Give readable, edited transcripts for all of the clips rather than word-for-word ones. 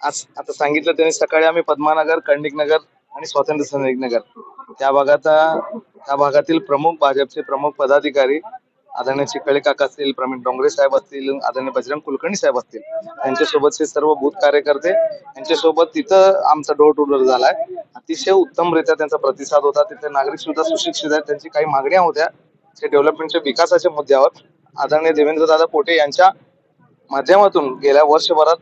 आज आता सांगितलं त्यांनी, सकाळी आम्ही पद्मानगर, कंडिकनगर आणि स्वातंत्र्य सैनिक नगर त्या भागातील प्रमुख भाजपचे प्रमुख पदाधिकारी आदरणीय चिखळे काका असतील, प्रवीण डोंगरे साहेब असतील, आदरणीय बजरंग कुलकर्णी साहेब असतील, त्यांच्यासोबतचे सर्व बूथ कार्यकर्ते यांच्यासोबत तिथं आमचा डोर टू डोर झालाय. अतिशय उत्तमरित्या त्यांचा प्रतिसाद होता. तिथे नागरिक सुद्धा सुशिक्षित आहेत. त्यांची काही मागण्या होत्या डेव्हलपमेंटच्या विकासाच्या मुद्द्यावर. आदरणीय देवेंद्र दादा पोटे यांच्या माध्यमातून गेल्या वर्षभरात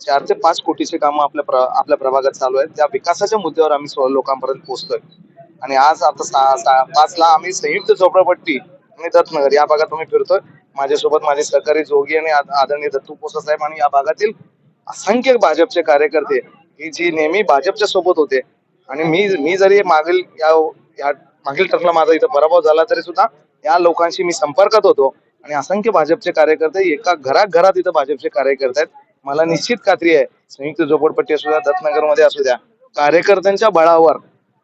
4 ते 5 कोटीचे कामं आपल्या प्रभागात चालू आहेत. त्या विकासाच्या मुद्द्यावर आम्ही लोकांपर्यंत पोहोचतोय. आणि आज आता 5 ला आम्ही संयुक्त झोपडपट्टी आणि दत्तनगर या भागात आम्ही फिरतोय. माझ्यासोबत माझे सहकारी जोगी आणि आदरणीय दत्तू पोसा साहेब आणि या भागातील असंख्य भाजपचे कार्यकर्ते ही जी नेहमी भाजपच्या सोबत होते. आणि मी जरी मागील टर्मला माझा इथं पराभव झाला तरी सुद्धा या लोकांशी मी संपर्कात होतो. आणि असंख्य भाजपचे कार्यकर्ते एका घरात इथं भाजपचे कार्यकर्ते आहेत. मला निश्चित खात्री आहे, संयुक्त झोपडपट्टी असू द्या, दत्तनगर मध्ये असू द्या, कार्यकर्त्यांच्या बळावर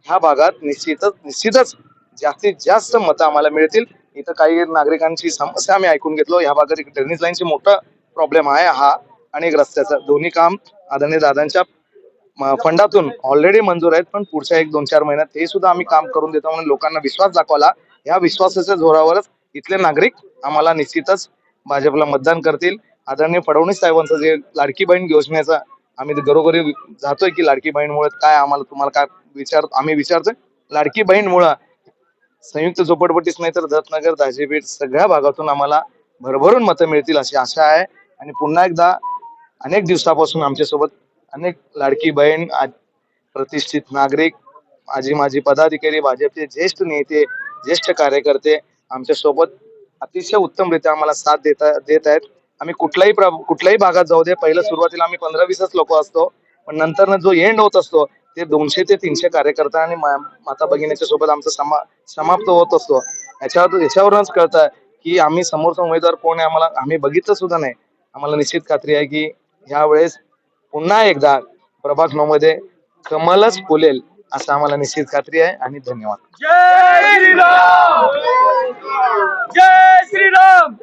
ह्या भागात निश्चितच जास्तीत जास्त मतं आम्हाला मिळतील. इथं काही नागरिकांची समस्या आम्ही ऐकून घेतलो. ह्या भागात एक ड्रेनेज लाईनची मोठा प्रॉब्लेम आहे हा, आणि एक रस्त्याचा. दोन्ही काम आदरणीय दादांच्या फंडातून ऑलरेडी मंजूर आहेत, पण पुढच्या 1-2-4 महिन्यात ते सुद्धा आम्ही काम करून देतो म्हणून लोकांना विश्वास दाखवला. या विश्वासाच्या जोरावरच इथले नागरिक आम्हाला निश्चितच भाजपला मतदान करतील. आदरणीय फडणवीस साहेबांचं जे लाडकी बहीण योजनेचा आम्ही घरोघरी जातोय की लाडकी बहीणमुळे काय तुम्हाला काय आम्ही विचारतोय. लाडकी बहीणमुळे संयुक्त झोपडपट्टीच नाही तर दत्तनगर, दाजीपेठ सगळ्या भागातून आम्हाला भरभरून मतं मिळतील अशी आशा आहे. आणि पुन्हा एकदा अनेक दिवसापासून आमच्यासोबत अनेक लाडकी बहीण, प्रतिष्ठित नागरिक, माजी पदाधिकारी, भाजपचे ज्येष्ठ नेते, ज्येष्ठ कार्यकर्ते आमच्या सोबत अतिशय उत्तमरित्या आम्हाला साथ देत आहेत. आम्ही कुठल्याही भागात जाऊ दे, पहिलं सुरुवातीला आम्ही 15-20 लोक असतो, पण नंतर जो एंड होत असतो ते 200 ते 300 कार्यकर्ता आणि माता भगिनीच्या सोबत आमचा समाप्त होत असतो. याच्यावरूनच कळतं की आम्ही समोरचा उमेदवार कोण आहे आम्ही बघितलं सुद्धा नाही. आम्हाला निश्चित खात्री आहे की यावेळेस पुन्हा एकदा प्रभाग 9 मध्ये कमलच फुलेल असं आम्हाला निश्चित खात्री आहे. आणि धन्यवाद. जय श्रीराम. जय श्रीराम.